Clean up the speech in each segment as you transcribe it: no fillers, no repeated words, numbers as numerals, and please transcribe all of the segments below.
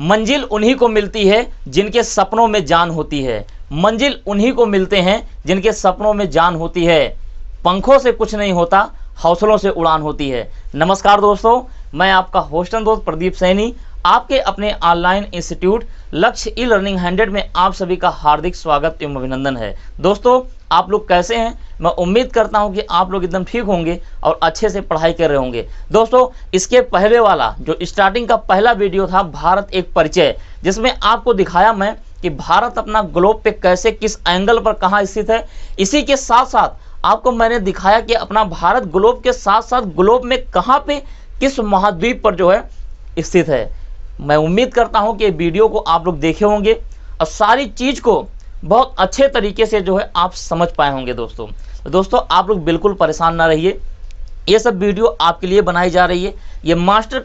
मंजिल उन्हीं को मिलती है जिनके सपनों में जान होती है। मंजिल उन्हीं को मिलते हैं जिनके सपनों में जान होती है। पंखों से कुछ नहीं होता, हौसलों से उड़ान होती है। नमस्कार दोस्तों, मैं आपका होस्ट एंड दोस्त प्रदीप सैनी आपके अपने ऑनलाइन इंस्टीट्यूट लक्ष्य ई लर्निंग 100 में आप सभी का हार्दिक स्वागत एवं अभिनंदन है। दोस्तों, आप लोग कैसे हैं? मैं उम्मीद करता हूं कि आप लोग एकदम ठीक होंगे और अच्छे से पढ़ाई कर रहे होंगे। दोस्तों, इसके पहले वाला जो स्टार्टिंग का पहला वीडियो था, भारत एक परिचय, जिसमें आपको दिखाया मैं कि भारत अपना ग्लोब पे कैसे, किस एंगल पर कहाँ स्थित है। इसी के साथ साथ आपको मैंने दिखाया कि अपना भारत ग्लोब के साथ साथ ग्लोब में कहाँ पे, किस महाद्वीप पर जो है स्थित है। मैं उम्मीद करता हूं कि वीडियो को आप लोग देखे होंगे और सारी चीज को बहुत अच्छे तरीके से जो है आप समझ पाए होंगे। दोस्तों आप लोग बिल्कुल परेशान ना रहिए, ये सब वीडियो आपके लिए बनाई जा रही है। ये मास्टर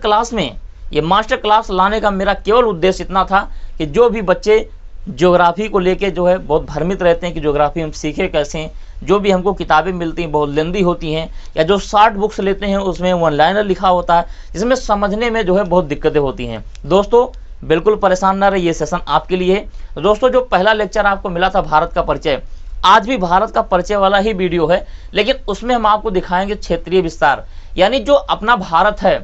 क्लास लाने का मेरा केवल उद्देश्य इतना था कि जो भी बच्चे ज्योग्राफी को लेके जो है बहुत भ्रमित रहते हैं कि ज्योग्राफी हम सीखे कैसे हैं, जो भी हमको किताबें मिलती हैं बहुत लेंदी होती हैं, या जो शॉर्ट बुक्स लेते हैं उसमें वन लाइनर लिखा होता है, जिसमें समझने में जो है बहुत दिक्कतें होती हैं। दोस्तों बिल्कुल परेशान ना रहिए, ये सेशन आपके लिए है। दोस्तों, जो पहला लेक्चर आपको मिला था भारत का परिचय, आज भी भारत का परिचय वाला ही वीडियो है, लेकिन उसमें हम आपको दिखाएंगे क्षेत्रीय विस्तार, यानी जो अपना भारत है,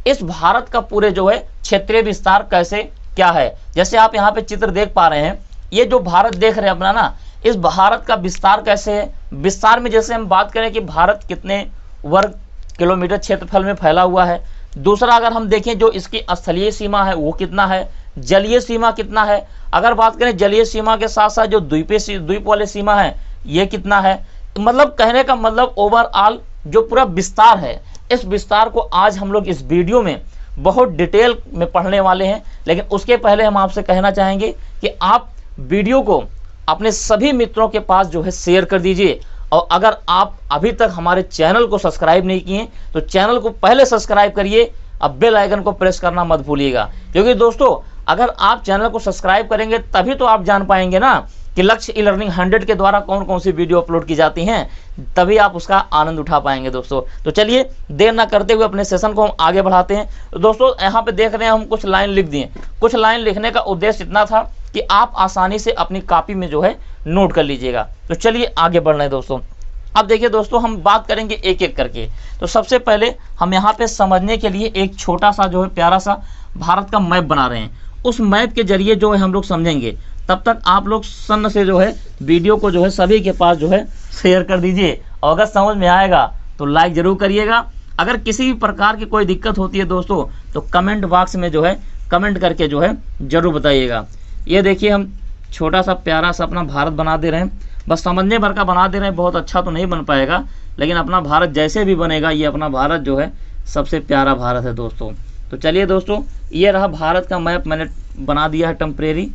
इस भारत का पूरे जो है क्षेत्रीय विस्तार कैसे क्या है। जैसे आप यहाँ पे चित्र देख पा रहे हैं, ये जो भारत देख रहे हैं अपना ना, इस भारत का विस्तार कैसे है। विस्तार में जैसे हम बात करें कि भारत कितने वर्ग किलोमीटर क्षेत्रफल में फैला हुआ है। दूसरा, अगर हम देखें जो इसकी स्थलीय सीमा है वो कितना है, जलीय सीमा कितना है। अगर बात करें जलीय सीमा के साथ साथ जो द्वीप वाले सीमा है ये कितना है। मतलब कहने का मतलब ओवरऑल जो पूरा विस्तार है, इस विस्तार को आज हम लोग इस वीडियो में बहुत डिटेल में पढ़ने वाले हैं। लेकिन उसके पहले हम आपसे कहना चाहेंगे कि आप वीडियो को अपने सभी मित्रों के पास जो है शेयर कर दीजिए, और अगर आप अभी तक हमारे चैनल को सब्सक्राइब नहीं किए तो चैनल को पहले सब्सक्राइब करिए, अब बेल आइकन को प्रेस करना मत भूलिएगा। क्योंकि दोस्तों अगर आप चैनल को सब्सक्राइब करेंगे तभी तो आप जान पाएंगे ना कि लक्ष्य ई लर्निंग 100 के द्वारा कौन कौन सी वीडियो अपलोड की जाती हैं, तभी आप उसका आनंद उठा पाएंगे। दोस्तों तो चलिए देर ना करते हुए अपने सेशन को हम आगे बढ़ाते हैं। दोस्तों यहाँ पे देख रहे हैं हम कुछ लाइन लिख दिए। कुछ लाइन लिखने का उद्देश्य इतना था कि आप आसानी से अपनी कॉपी में जो है नोट कर लीजिएगा। तो चलिए आगे बढ़ रहे हैं दोस्तों। अब देखिए दोस्तों, हम बात करेंगे एक एक करके। तो सबसे पहले हम यहाँ पे समझने के लिए एक छोटा सा जो है प्यारा सा भारत का मैप बना रहे हैं। उस मैप के जरिए जो है हम लोग समझेंगे। तब तक आप लोग सन्न से जो है वीडियो को जो है सभी के पास जो है शेयर कर दीजिए, और अगर समझ में आएगा तो लाइक जरूर करिएगा। अगर किसी भी प्रकार की कोई दिक्कत होती है दोस्तों तो कमेंट बॉक्स में जो है कमेंट करके जो है जरूर बताइएगा। ये देखिए हम छोटा सा प्यारा सा अपना भारत बना दे रहे हैं, बस समझने भर का बना दे रहे हैं। बहुत अच्छा तो नहीं बन पाएगा, लेकिन अपना भारत जैसे भी बनेगा, ये अपना भारत जो है सबसे प्यारा भारत है दोस्तों। तो चलिए दोस्तों, ये रहा भारत का मैप, मैंने बना दिया है टेम्परेरी।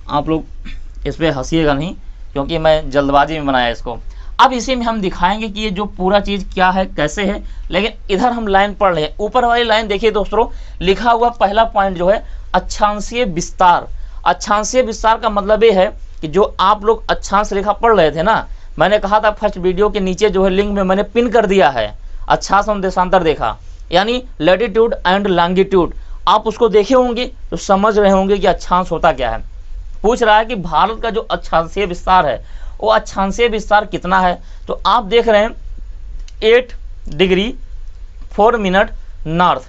आप लोग इस पर हंसिएगा नहीं क्योंकि मैं जल्दबाजी में बनाया इसको। अब इसी में हम दिखाएंगे कि ये जो पूरा चीज़ क्या है कैसे है। लेकिन इधर हम लाइन पढ़ रहे हैं, ऊपर वाली लाइन देखिए दोस्तों, लिखा हुआ पहला पॉइंट जो है अक्षांशीय विस्तार। अक्षांशीय विस्तार का मतलब ये है कि जो आप लोग अक्षांश रेखा पढ़ रहे थे ना, मैंने कहा था फर्स्ट वीडियो के नीचे जो है लिंक में मैंने पिन कर दिया है अक्षांश एवं देशांतर रेखा, यानी लैटिट्यूड एंड लॉन्गिट्यूड। आप उसको देखे होंगे तो समझ रहे होंगे कि अक्षांश होता क्या है। पूछ रहा है कि भारत का जो अक्षांशीय विस्तार है वो अक्षांशीय विस्तार कितना है। तो आप देख रहे हैं 8 डिग्री 4 मिनट नॉर्थ,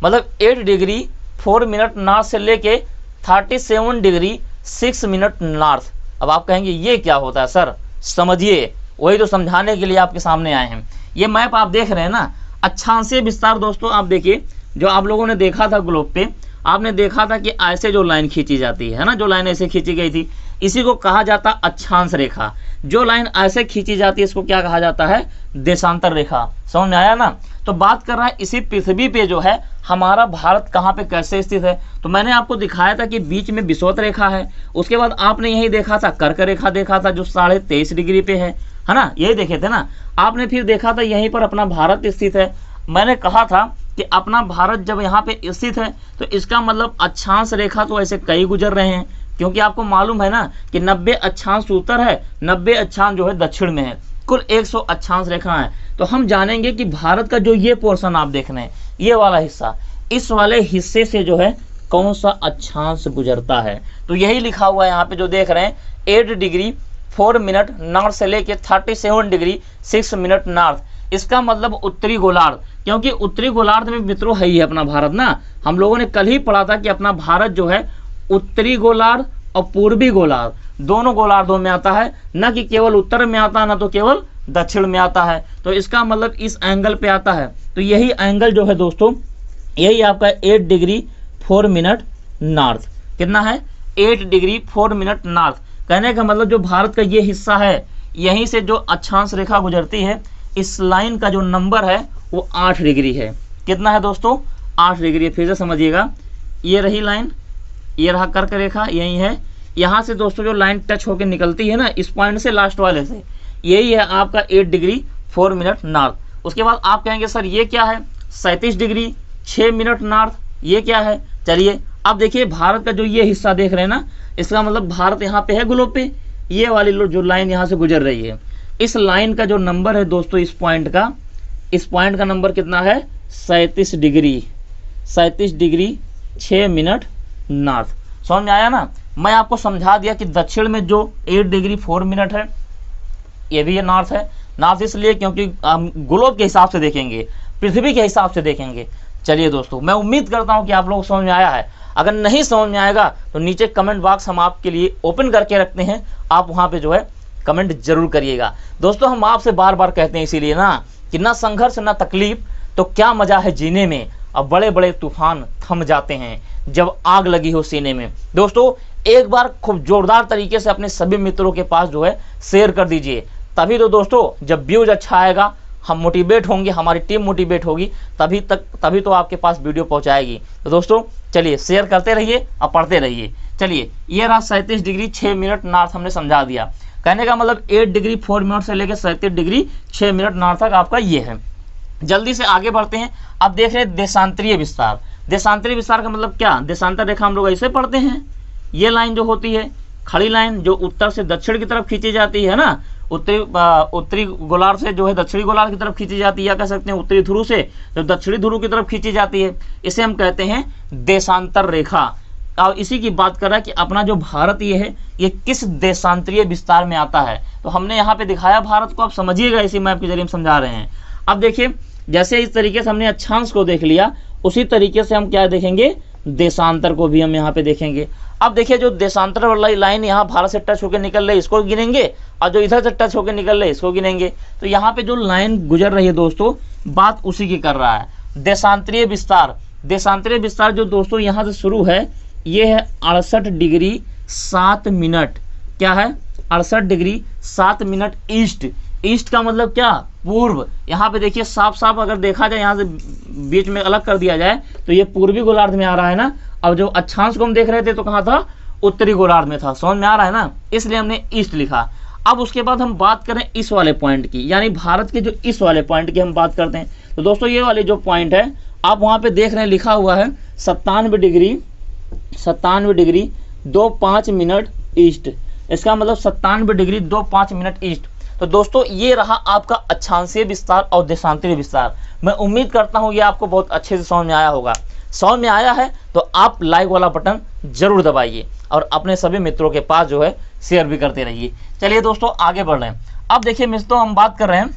मतलब 8 डिग्री 4 मिनट नॉर्थ से लेके 37 डिग्री 6 मिनट नॉर्थ। अब आप कहेंगे ये क्या होता है सर, समझिए, वही तो समझाने के लिए आपके सामने आए हैं। ये मैप आप देख रहे हैं ना, अक्षांशीय विस्तार दोस्तों। आप देखिए जो आप लोगों ने देखा था ग्लोब पे, आपने देखा था कि ऐसे जो लाइन खींची जाती है ना, जो लाइन ऐसे खींची गई थी, इसी को कहा जाता अक्षांश रेखा। जो लाइन ऐसे खींची जाती है इसको क्या कहा जाता है, देशांतर रेखा। समझ में आया ना। तो बात कर रहा है इसी पृथ्वी पे जो है हमारा भारत कहाँ पे कैसे स्थित है। तो मैंने आपको दिखाया था कि बीच में विषुवत रेखा है, उसके बाद आपने यही देखा था कर्क रेखा देखा था जो 23.5 डिग्री पे है ना, यही देखे थे ना आपने। फिर देखा था यहीं पर अपना भारत स्थित है। मैंने कहा था कि अपना भारत जब यहाँ पे स्थित है तो इसका मतलब अक्षांश रेखा तो ऐसे कई गुजर रहे हैं, क्योंकि आपको मालूम है ना कि 90 अक्षांश उत्तर है, 90 अक्षांश जो है दक्षिण में है, कुल 100 अक्षांश रेखा है। तो हम जानेंगे कि भारत का जो ये पोर्शन आप देख रहे हैं, ये वाला हिस्सा, इस वाले हिस्से से जो है कौन सा अक्षांश गुजरता है। तो यही लिखा हुआ है यहाँ पे जो देख रहे हैं, 8 डिग्री 4 मिनट नॉर्थ से लेके 37 डिग्री 6 मिनट नॉर्थ। इसका मतलब उत्तरी गोलार्ध, क्योंकि उत्तरी गोलार्ध में मित्रों है ही अपना भारत ना। हम लोगों ने कल ही पढ़ा था कि अपना भारत जो है उत्तरी गोलार्ध और पूर्वी गोलार्ध दोनों गोलार्धों में आता है, न कि केवल उत्तर में आता है ना तो केवल दक्षिण में आता है। तो इसका मतलब इस एंगल पे आता है। तो यही एंगल जो है दोस्तों, यही आपका 8 डिग्री 4 मिनट नॉर्थ। कितना है? 8 डिग्री 4 मिनट नॉर्थ। कहने का मतलब जो भारत का ये हिस्सा है, यहीं से जो अक्षांश रेखा गुजरती है, इस लाइन का जो नंबर है वो 8 डिग्री है। कितना है दोस्तों? 8 डिग्री। फिर से समझिएगा, ये रही लाइन, ये रहा कर्क रेखा, यही है। यहाँ से दोस्तों जो लाइन टच होकर निकलती है ना, इस पॉइंट से लास्ट वाले से, यही है आपका 8 डिग्री 4 मिनट नॉर्थ। उसके बाद आप कहेंगे सर ये क्या है? 37 डिग्री 6 मिनट नॉर्थ, ये क्या है? चलिए अब देखिए, भारत का जो ये हिस्सा देख रहे हैं ना, इसका मतलब भारत यहाँ पे है ग्लोब पे। ये वाली जो लाइन यहाँ से गुजर रही है, इस लाइन का जो नंबर है दोस्तों, इस पॉइंट का नंबर कितना है? 37 डिग्री 6 मिनट नॉर्थ। समझ में आया ना? मैं आपको समझा दिया कि दक्षिण में जो 8 डिग्री 4 मिनट है, ये भी ये नॉर्थ है। नॉर्थ इसलिए क्योंकि हम ग्लोब के हिसाब से देखेंगे, पृथ्वी के हिसाब से देखेंगे। चलिए दोस्तों, मैं उम्मीद करता हूं कि आप लोगों को समझ में आया है। अगर नहीं समझ में आएगा तो नीचे कमेंट बॉक्स हम आपके लिए ओपन करके रखते हैं, आप वहां पे जो है कमेंट जरूर करिएगा। दोस्तों हम आपसे बार बार कहते हैं इसीलिए ना कि ना संघर्ष ना तकलीफ तो क्या मजा है जीने में, अब बड़े बड़े तूफान थम जाते हैं जब आग लगी हो सीने में। दोस्तों एक बार खूब जोरदार तरीके से अपने सभी मित्रों के पास जो है शेयर कर दीजिए, तभी तो दोस्तों जब व्यूज अच्छा आएगा, हम मोटिवेट होंगे, हमारी टीम मोटिवेट होगी, तभी तो आपके पास वीडियो पहुंचाएगी। तो दोस्तों चलिए शेयर करते रहिए और पढ़ते रहिए। चलिए ये रहा 37 डिग्री 6 मिनट नॉर्थ, हमने समझा दिया। कहने का मतलब 8 डिग्री 4 मिनट से लेकर 37 डिग्री 6 मिनट नॉर्थ तक आपका ये है। जल्दी से आगे बढ़ते हैं। अब देख रहे हैं देशांतरीय विस्तार। देशांतरीय विस्तार का मतलब क्या? देशांतर रेखा हम लोग ऐसे पढ़ते हैं, ये लाइन जो होती है खड़ी लाइन, जो उत्तर से दक्षिण की तरफ खींची जाती है ना, उत्तरी गोलार्ध से जो है दक्षिणी गोलार्ध की तरफ खींची जाती है, या कह सकते हैं उत्तरी ध्रुव से जो दक्षिणी ध्रुव की तरफ खींची जाती है, इसे हम कहते हैं देशांतर रेखा। और इसी की बात कर रहा है कि अपना जो भारत ये है, ये किस देशांतरीय विस्तार में आता है। तो हमने यहाँ पे दिखाया भारत को, आप समझिएगा, इसी मैप के जरिए हम समझा रहे हैं। अब देखिए, जैसे इस तरीके से हमने अक्षांश को देख लिया, उसी तरीके से हम क्या देखेंगे? देशांतर को भी हम यहाँ पे देखेंगे। अब देखिए, जो देशांतर वाली लाइन यहाँ भारत से टच होकर निकल रही है, इसको गिनेंगे, और जो इधर से टच होकर निकल रही है, इसको गिनेंगे। तो यहाँ पे जो लाइन गुजर रही है दोस्तों, बात उसी की कर रहा है, देशांतरीय विस्तार। देशांतरीय विस्तार जो दोस्तों यहाँ से शुरू है, ये है 68 डिग्री 7 मिनट। क्या है? 68 डिग्री 7 मिनट ईस्ट। ईस्ट का मतलब क्या? पूर्व। यहाँ पे देखिए साफ साफ अगर देखा जाए, यहाँ से बीच में अलग कर दिया जाए तो ये पूर्वी गोलार्ध में आ रहा है ना। अब जो अक्षांश को हम देख रहे थे तो कहाँ था? उत्तरी गोलार्ध में था। समझ में आ रहा है ना? इसलिए हमने ईस्ट लिखा। अब उसके बाद हम बात करें इस वाले पॉइंट की, यानी भारत के जो इस वाले पॉइंट की हम बात करते हैं। तो दोस्तों ये वाले जो पॉइंट है, आप वहाँ पे देख रहे हैं लिखा हुआ है 97 डिग्री 25 मिनट ईस्ट। इसका मतलब 97 डिग्री 25 मिनट ईस्ट। तो दोस्तों ये रहा आपका अक्षांशीय विस्तार और देशांतरीय विस्तार। मैं उम्मीद करता हूँ ये आपको बहुत अच्छे से समझ में आया होगा। समझ में आया है तो आप लाइक वाला बटन जरूर दबाइए और अपने सभी मित्रों के पास जो है शेयर भी करते रहिए। चलिए दोस्तों आगे बढ़ रहे हैं। अब देखिए मित्रों, हम बात कर रहे हैं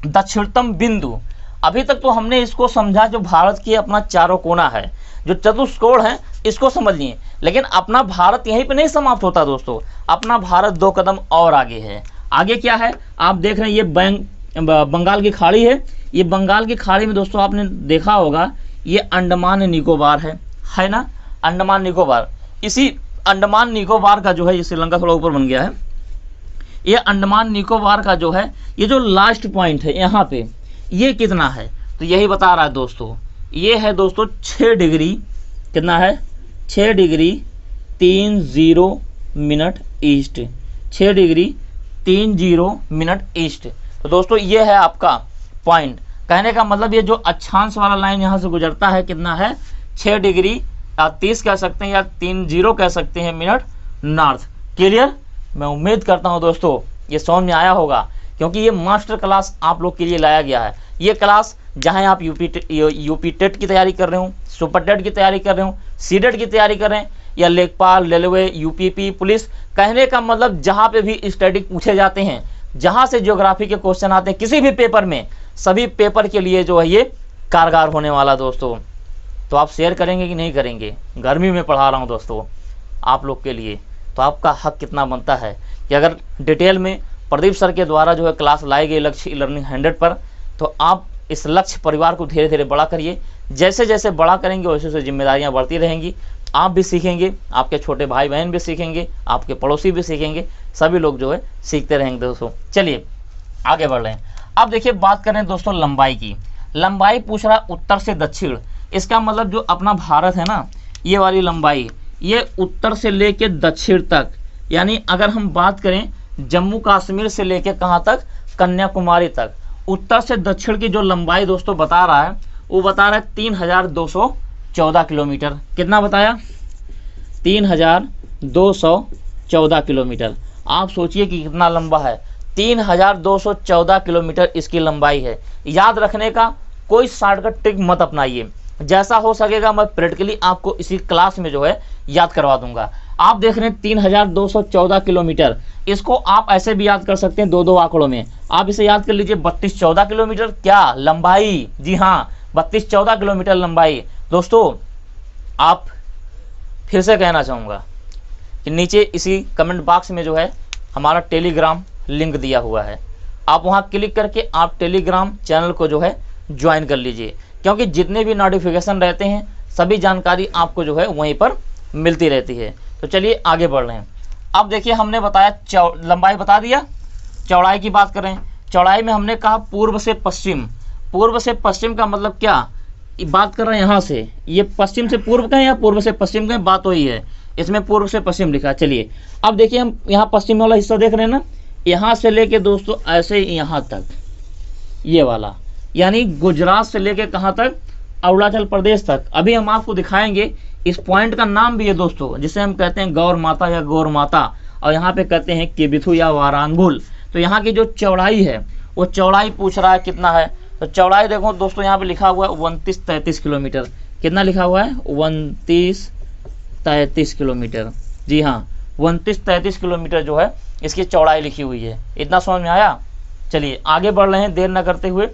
दक्षिणतम बिंदु। अभी तक तो हमने इसको समझा, जो भारत की अपना चारों कोना है, जो चतुष्कोण है, इसको समझ लिए। लेकिन अपना भारत यहीं पे नहीं समाप्त होता दोस्तों, अपना भारत 2 कदम और आगे है। आगे क्या है? आप देख रहे हैं ये बंगाल की खाड़ी है। ये बंगाल की खाड़ी में दोस्तों आपने देखा होगा, ये अंडमान निकोबार है ना? अंडमान निकोबार। इसी अंडमान निकोबार का जो है, ये श्रीलंका थोड़ा ऊपर बन गया है, ये अंडमान निकोबार का जो है, ये जो लास्ट पॉइंट है यहाँ पे, ये कितना है? तो यही बता रहा है दोस्तों, ये है दोस्तों 6 डिग्री, कितना है? 6 degree 30 minute east. 6 degree 30 minute east. तो दोस्तों ये है आपका पॉइंट। कहने का मतलब ये जो अक्षांश वाला लाइन यहाँ से गुजरता है, कितना है? 6 डिग्री 30 कह सकते हैं या 30 कह सकते हैं मिनट नॉर्थ। क्लियर? मैं उम्मीद करता हूँ दोस्तों ये समझ में आया होगा क्योंकि ये मास्टर क्लास आप लोग के लिए लाया गया है। ये क्लास जहां आप यूपी टेट की तैयारी कर रहे हो, सुपर टेट की तैयारी कर रहे हो, सीडेट की तैयारी कर रहे हैं, या लेखपाल, रेलवे, यूपीपी, पुलिस, कहने का मतलब जहां पे भी स्टैटिक पूछे जाते हैं, जहां से ज्योग्राफी के क्वेश्चन आते हैं किसी भी पेपर में, सभी पेपर के लिए जो है ये कारगर होने वाला दोस्तों। तो आप शेयर करेंगे कि नहीं करेंगे? गर्मी में पढ़ा रहा हूँ दोस्तों आप लोग के लिए, तो आपका हक कितना बनता है कि अगर डिटेल में प्रदीप सर के द्वारा जो है क्लास लाई गई लक्ष्य लर्निंग 100 पर, तो आप इस लक्ष्य परिवार को धीरे धीरे बड़ा करिए। जैसे जैसे बड़ा करेंगे वैसे वैसे जिम्मेदारियां बढ़ती रहेंगी, आप भी सीखेंगे, आपके छोटे भाई बहन भी सीखेंगे, आपके पड़ोसी भी सीखेंगे, सभी लोग जो है सीखते रहेंगे दोस्तों। चलिए आगे बढ़ रहे हैं। अब देखिए बात करें दोस्तों लंबाई की। लंबाई पूछ रहा है उत्तर से दक्षिण, इसका मतलब जो अपना भारत है ना, ये वाली लंबाई, ये उत्तर से लेके दक्षिण तक, यानी अगर हम बात करें जम्मू कश्मीर से लेके कहाँ तक, कन्याकुमारी तक, उत्तर से दक्षिण की जो लंबाई दोस्तों बता रहा है, वो बता रहा है 3214 किलोमीटर। कितना बताया? 3214 किलोमीटर। आप सोचिए कि कितना लंबा है, 3214 किलोमीटर इसकी लंबाई है। याद रखने का कोई शॉर्टकट ट्रिक मत अपनाइए, जैसा हो सकेगा मैं प्रैक्टिकली आपको इसी क्लास में जो है याद करवा दूंगा। आप देख रहे हैं 3214 किलोमीटर, इसको आप ऐसे भी याद कर सकते हैं दो दो आंकड़ों में। आप इसे याद कर लीजिए 3214 किलोमीटर क्या लंबाई, जी हाँ 3214 किलोमीटर लंबाई। दोस्तों आप फिर से कहना चाहूँगा कि नीचे इसी कमेंट बॉक्स में जो है हमारा टेलीग्राम लिंक दिया हुआ है, आप वहाँ क्लिक करके आप टेलीग्राम चैनल को जो है ज्वाइन कर लीजिए, क्योंकि जितने भी नोटिफिकेशन रहते हैं सभी जानकारी आपको जो है वहीं पर मिलती रहती है। तो चलिए आगे बढ़ रहे हैं। अब देखिए हमने बताया लंबाई बता दिया, चौड़ाई की बात करें। चौड़ाई में हमने कहा पूर्व से पश्चिम। पूर्व से पश्चिम का मतलब क्या, बात कर रहे हैं यहाँ से, ये पश्चिम से पूर्व कहें या पूर्व से पश्चिम कहें, बात वही है, इसमें पूर्व से पश्चिम लिखा। चलिए अब देखिए हम यहाँ पश्चिम वाला हिस्सा देख रहे हैं ना, यहाँ से लेके दोस्तों ऐसे यहाँ तक, ये वाला, यानी गुजरात से लेके कहाँ तक, अरुणाचल प्रदेश तक। अभी हम आपको दिखाएंगे, इस पॉइंट का नाम भी है दोस्तों, जिसे हम कहते हैं गौर माता या गौर माता, और यहाँ पे कहते हैं किबिथु या वारांगुल। तो यहाँ की जो चौड़ाई है वो चौड़ाई पूछ रहा है कितना है, तो चौड़ाई देखो दोस्तों यहाँ पे लिखा हुआ है 29-33 किलोमीटर। कितना लिखा हुआ है? 29-33 किलोमीटर। जी हाँ 29-33 किलोमीटर जो है इसकी चौड़ाई लिखी हुई है। इतना समझ में आया? चलिए आगे बढ़ रहे हैं देर न करते हुए।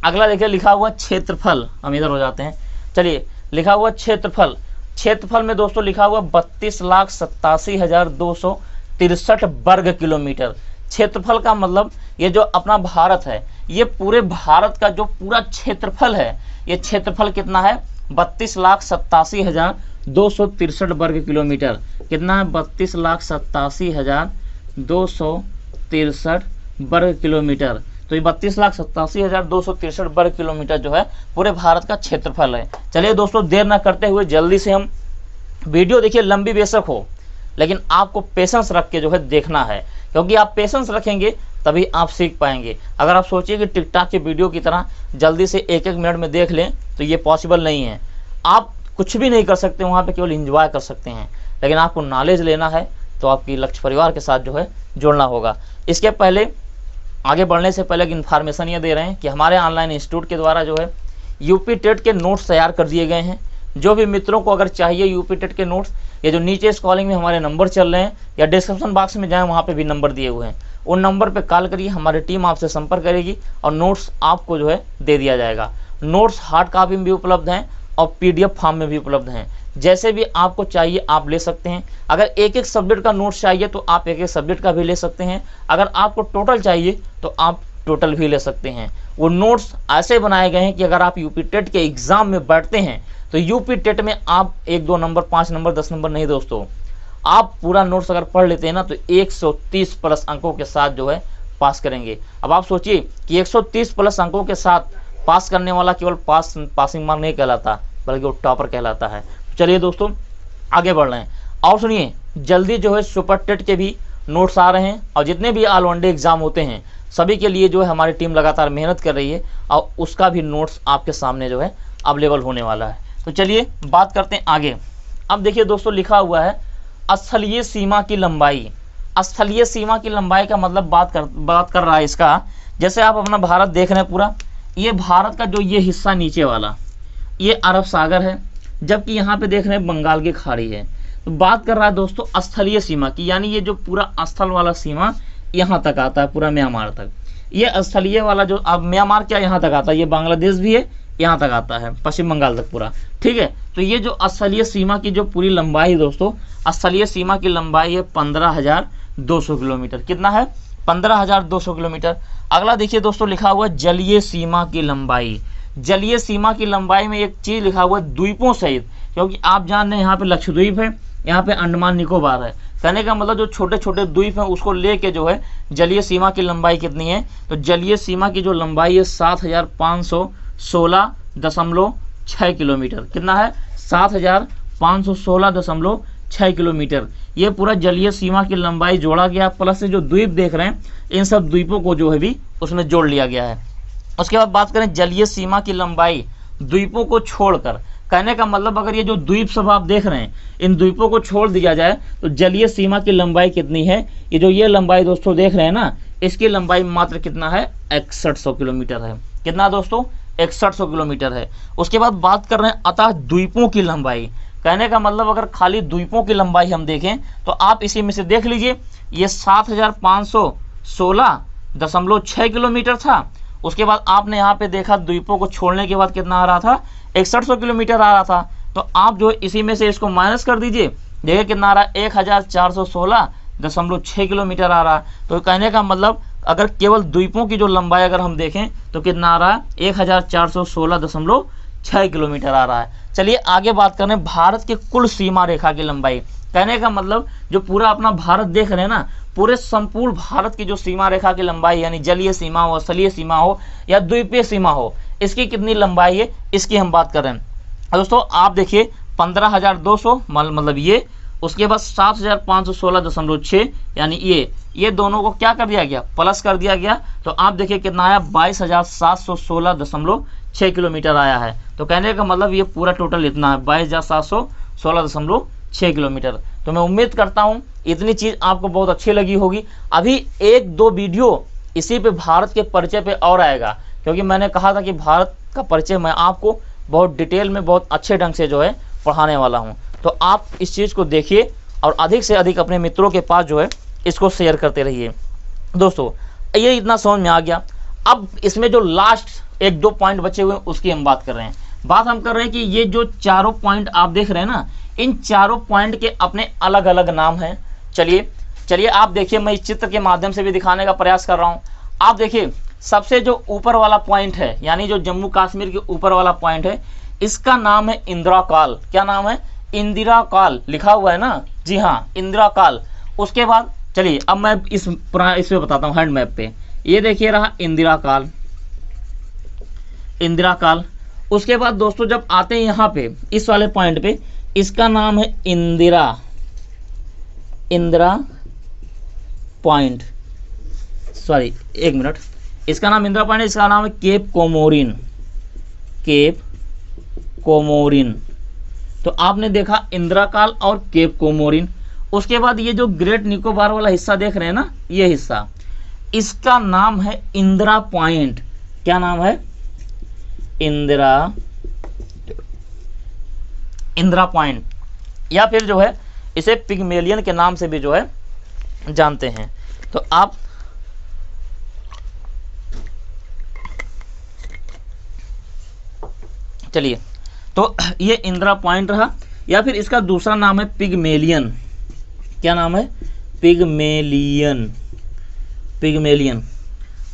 अगला देखिए लिखा हुआ क्षेत्रफल, हम इधर हो जाते हैं। चलिए लिखा हुआ क्षेत्रफल, क्षेत्रफल में दोस्तों लिखा हुआ 32,87,263 वर्ग किलोमीटर। क्षेत्रफल का मतलब ये जो अपना भारत है, ये पूरे भारत का जो पूरा क्षेत्रफल है, ये क्षेत्रफल कितना है? 32,87,263 वर्ग किलोमीटर। कितना है? 32,87,263 वर्ग किलोमीटर। तो ये 32,87,263 वर्ग किलोमीटर जो है पूरे भारत का क्षेत्रफल है। चलिए दोस्तों देर ना करते हुए जल्दी से हम वीडियो देखिए, लंबी बेशक हो लेकिन आपको पेशेंस रख के जो है देखना है, क्योंकि आप पेशेंस रखेंगे तभी आप सीख पाएंगे। अगर आप सोचिए कि टिकटॉक के वीडियो की तरह जल्दी से एक एक मिनट में देख लें तो ये पॉसिबल नहीं है। आप कुछ भी नहीं कर सकते वहाँ पे, केवल एंजॉय कर सकते हैं, लेकिन आपको नॉलेज लेना है तो आपकी लक्ष्य परिवार के साथ जो है जुड़ना होगा। इसके पहले आगे बढ़ने से पहले एक इन्फॉर्मेशन ये दे रहे हैं कि हमारे ऑनलाइन इंस्टीट्यूट के द्वारा जो है यूपी टेट के नोट्स तैयार कर दिए गए हैं। जो भी मित्रों को अगर चाहिए यूपी टेट के नोट्स, ये जो नीचे स्क्रॉलिंग में हमारे नंबर चल रहे हैं या डिस्क्रिप्शन बॉक्स में जाएं वहाँ पे भी नंबर दिए हुए हैं, उन नंबर पे कॉल करिए, हमारी टीम आपसे संपर्क करेगी और नोट्स आपको जो है दे दिया जाएगा। नोट्स हार्ड कॉपी में भी उपलब्ध हैं और PDF फॉर्म में भी उपलब्ध हैं। जैसे भी आपको चाहिए आप ले सकते हैं। अगर एक एक सब्जेक्ट का नोट्स चाहिए तो आप एक एक सब्जेक्ट का भी ले सकते हैं। अगर आपको टोटल चाहिए तो आप टोटल भी ले सकते हैं। वो नोट्स ऐसे बनाए गए हैं कि अगर आप यूपी टेट के एग्जाम में बैठते हैं तो यूपी टेट में आप 1-2 नंबर, 5 नंबर, 10 नंबर नहीं दोस्तों, आप पूरा नोट्स अगर पढ़ लेते हैं ना तो 130 प्लस अंकों के साथ जो है पास करेंगे। अब आप सोचिए कि 130 प्लस अंकों के साथ पास करने वाला केवल पासिंग मार्क नहीं कहलाता, बल्कि वो टॉपर कहलाता है। चलिए दोस्तों आगे बढ़ रहे हैं और सुनिए, जल्दी जो है सुपर टेट के भी नोट्स आ रहे हैं और जितने भी ऑल वनडे एग्जाम होते हैं सभी के लिए जो है हमारी टीम लगातार मेहनत कर रही है और उसका भी नोट्स आपके सामने जो है अवेलेबल होने वाला है। तो चलिए बात करते हैं आगे। अब देखिए दोस्तों लिखा हुआ है स्थलीय सीमा की लंबाई। स्थलीय सीमा की लंबाई का मतलब बात कर रहा है इसका, जैसे आप अपना भारत देख रहे हैं पूरा, ये भारत का जो ये हिस्सा नीचे वाला ये अरब सागर है, जबकि यहाँ पे देख रहे हैं बंगाल की खाड़ी है। तो बात कर रहा है दोस्तों स्थलीय सीमा की, यानी ये जो पूरा स्थल वाला सीमा यहाँ तक आता है पूरा म्यांमार तक। ये स्थलीय वाला जो अब म्यांमार क्या यहाँ तक आता है, ये बांग्लादेश भी है यहाँ तक आता है, पश्चिम बंगाल तक पूरा, ठीक है। तो ये जो स्थलीय सीमा की जो पूरी लंबाई है दोस्तों, स्थलीय सीमा की लंबाई है 15,200 किलोमीटर। कितना है? 15,200 किलोमीटर। अगला देखिए दोस्तों लिखा हुआ है जलीय सीमा की लंबाई। जलीय सीमा की लंबाई में एक चीज लिखा हुआ है द्वीपों सहित, क्योंकि आप जान रहे हैं यहाँ पे लक्षद्वीप है, यहाँ पे अंडमान निकोबार है। कहने का मतलब जो छोटे छोटे द्वीप हैं उसको लेके जो है जलीय सीमा की लंबाई कितनी है, तो जलीय सीमा की जो लंबाई है 7,516.6 किलोमीटर। कितना है? 7,516.6 किलोमीटर। ये पूरा जलीय सीमा की लंबाई जोड़ा गया, प्लस से जो द्वीप देख रहे हैं इन सब द्वीपों को जो है भी उसमें जोड़ लिया गया है। उसके बाद बात करें जलीय सीमा की लंबाई द्वीपों को छोड़कर, कहने का मतलब अगर ये जो द्वीप सब आप देख रहे हैं इन द्वीपों को छोड़ दिया जाए तो जलीय सीमा की लंबाई कितनी है? ये जो ये लंबाई दोस्तों देख रहे हैं ना, इसकी लंबाई मात्र कितना है? 6100 किलोमीटर है। कितना दोस्तों? 6100 किलोमीटर है। उसके बाद बात कर रहे हैं अतः द्वीपों की लंबाई, कहने का मतलब अगर खाली द्वीपों की लंबाई हम देखें तो आप इसी में से देख लीजिए, ये 7,516.6 किलोमीटर था। उसके बाद आपने यहाँ पे देखा द्वीपों को छोड़ने के बाद कितना आ रहा था? 6100 किलोमीटर आ रहा था। तो आप जो इसी में से इसको माइनस कर दीजिए, देखिए कितना आ रहा है? 1,416.6 किलोमीटर आ रहा है। तो कहने का मतलब अगर केवल द्वीपों की जो लंबाई अगर हम देखें तो कितना आ रहा है? 1,416.6 किलोमीटर आ रहा है। चलिए आगे बात करें भारत के कुल सीमा रेखा की लंबाई। कहने का मतलब जो पूरा अपना भारत देख रहे हैं ना, पूरे संपूर्ण भारत की जो सीमा रेखा की लंबाई, यानी जलीय सीमा हो, स्थलीय सीमा हो या द्वीपीय सीमा हो, इसकी कितनी लंबाई है इसकी हम बात कर रहे हैं। दोस्तों आप देखिए 15,200 मतलब ये, उसके बाद 7,516.6 यानी ये दोनों को क्या कर दिया गया? प्लस कर दिया गया। तो आप देखिए कितना आया? 22,716.6 किलोमीटर आया है। तो कहने का मतलब ये पूरा टोटल इतना है 22,716.6 किलोमीटर। तो मैं उम्मीद करता हूँ इतनी चीज़ आपको बहुत अच्छी लगी होगी। अभी 1-2 वीडियो इसी पे भारत के परिचय पे और आएगा, क्योंकि मैंने कहा था कि भारत का परिचय मैं आपको बहुत डिटेल में बहुत अच्छे ढंग से जो है पढ़ाने वाला हूँ। तो आप इस चीज़ को देखिए और अधिक से अधिक अपने मित्रों के पास जो है इसको शेयर करते रहिए। दोस्तों ये इतना समझ में आ गया। अब इसमें जो लास्ट 1-2 पॉइंट बचे हुए हैं उसकी हम बात कर रहे हैं। बात हम कर रहे हैं कि ये जो चारों पॉइंट आप देख रहे हैं ना, इन चारों पॉइंट के अपने अलग अलग नाम हैं। चलिए आप देखिए, मैं इस चित्र के माध्यम से भी दिखाने का प्रयास कर रहा हूँ। आप देखिए सबसे जो ऊपर वाला पॉइंट है, यानी जो जम्मू कश्मीर के ऊपर वाला पॉइंट है, इसका नाम है इंदिरा काल। क्या नाम है? इंदिरा काल लिखा हुआ है ना, जी हाँ इंदिरा काल। उसके बाद चलिए अब मैं इस पे बताता हूँ हैंड मैप पे। ये देखिए रहा इंदिरा काल, इंदिरा काल। उसके बाद दोस्तों जब आते हैं यहाँ पे इस वाले पॉइंट पे, इसका नाम है इंदिरा पॉइंट, सॉरी एक मिनट, इसका नाम इंदिरा पॉइंट, इसका नाम है केप कोमोरिन। तो आपने देखा इंदिरा काल और केप कोमोरिन। उसके बाद ये जो ग्रेट निकोबार वाला हिस्सा देख रहे हैं ना, ये हिस्सा, इसका नाम है इंदिरा पॉइंट। क्या नाम है? इंदिरा पॉइंट, या फिर जो है इसे पिग्मेलियन के नाम से भी जो है जानते हैं। तो आप चलिए, तो ये इंदिरा पॉइंट रहा, या फिर इसका दूसरा नाम है पिग्मेलियन। क्या नाम है? पिग्मेलियन।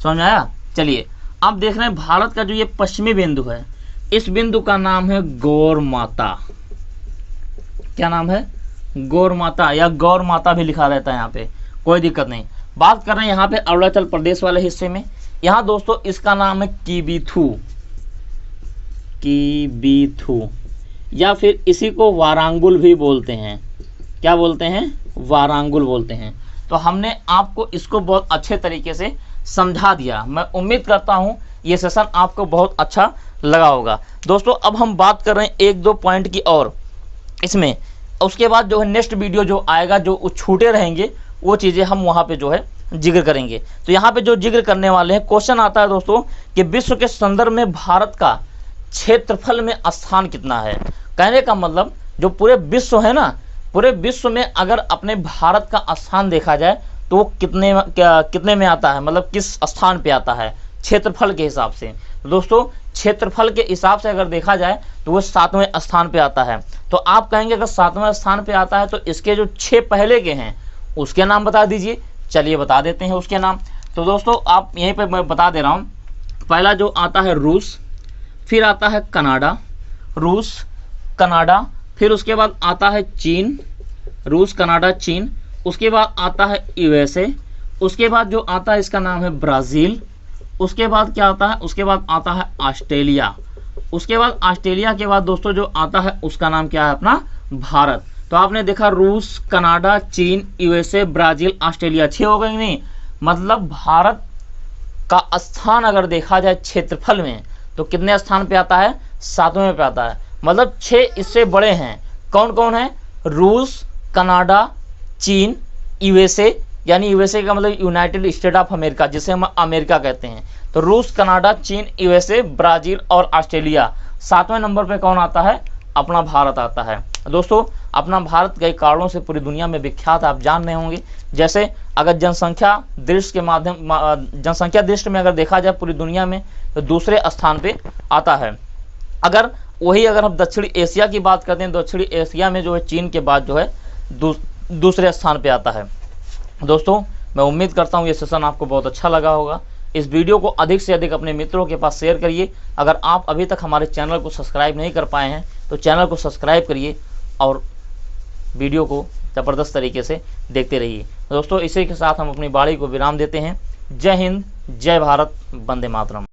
समझ आया? चलिए आप देख रहे हैं भारत का जो ये पश्चिमी बिंदु है, इस बिंदु का नाम है गौर माता। क्या नाम है? गौर माता, या गौर माता भी लिखा रहता है यहाँ पे, कोई दिक्कत नहीं। बात कर रहे हैं यहाँ पे अरुणाचल प्रदेश वाले हिस्से में, यहाँ दोस्तों इसका नाम है किबिथु, या फिर इसी को वारांगुल भी बोलते हैं। क्या बोलते हैं? वारांगुल बोलते हैं। तो हमने आपको इसको बहुत अच्छे तरीके से समझा दिया। मैं उम्मीद करता हूँ ये सेशन आपको बहुत अच्छा लगा होगा। दोस्तों अब हम बात कर रहे हैं 1-2 पॉइंट की और इसमें, उसके बाद जो है नेक्स्ट वीडियो जो आएगा, जो छूटे रहेंगे वो चीज़ें हम वहाँ पे जो है जिक्र करेंगे। तो यहाँ पे जो जिक्र करने वाले हैं, क्वेश्चन आता है दोस्तों कि विश्व के संदर्भ में भारत का क्षेत्रफल में स्थान कितना है। कहने का मतलब जो पूरे विश्व है ना, पूरे विश्व में अगर अपने भारत का स्थान देखा जाए तो वो कितने में आता है, मतलब किस स्थान पे आता है क्षेत्रफल के हिसाब से। तो दोस्तों क्षेत्रफल के हिसाब से अगर देखा जाए तो वो 7वें स्थान पे आता है। तो आप कहेंगे अगर 7वें स्थान पे आता है तो इसके जो 6 पहले के हैं उसके नाम बता दीजिए। चलिए बता देते हैं उसके नाम। तो दोस्तों आप यहीं पे मैं बता दे रहा हूँ। पहला जो आता है रूस, फिर आता है कनाडा, रूस कनाडा, फिर उसके बाद आता है चीन, रूस कनाडा चीन, उसके बाद आता है यूएसए, उसके बाद जो आता है इसका नाम है ब्राज़ील, उसके बाद क्या आता है, उसके बाद आता है ऑस्ट्रेलिया, उसके बाद ऑस्ट्रेलिया के बाद दोस्तों जो आता है उसका नाम क्या है, अपना भारत। तो आपने देखा रूस कनाडा चीन यूएसए ब्राज़ील ऑस्ट्रेलिया, 6 हो गए नहीं। मतलब भारत का स्थान अगर देखा जाए क्षेत्रफल में तो कितने स्थान पे आता है, 7वें पे आता है। मतलब 6 इससे बड़े हैं। कौन कौन है, रूस कनाडा चीन यूएसए, यानी यूएसए का मतलब यूनाइटेड स्टेट ऑफ अमेरिका, जिसे हम अमेरिका कहते हैं। तो रूस कनाडा चीन यूएसए ब्राज़ील और ऑस्ट्रेलिया। 7वें नंबर पे कौन आता है, अपना भारत आता है। दोस्तों अपना भारत कई कारणों से पूरी दुनिया में विख्यात, आप जान रहे होंगे। जैसे अगर जनसंख्या दृष्टि में अगर देखा जाए पूरी दुनिया में तो दूसरे स्थान पे आता है। अगर हम दक्षिणी एशिया की बात करते हैं, दक्षिणी एशिया में जो है चीन के बाद जो है दूसरे स्थान पे आता है। दोस्तों मैं उम्मीद करता हूँ ये सेशन आपको बहुत अच्छा लगा होगा। इस वीडियो को अधिक से अधिक अपने मित्रों के पास शेयर करिए। अगर आप अभी तक हमारे चैनल को सब्सक्राइब नहीं कर पाए हैं तो चैनल को सब्सक्राइब करिए और वीडियो को ज़बरदस्त तरीके से देखते रहिए। दोस्तों इसी के साथ हम अपनी वाणी को विराम देते हैं। जय हिंद, जय भारत, वंदे मातरम।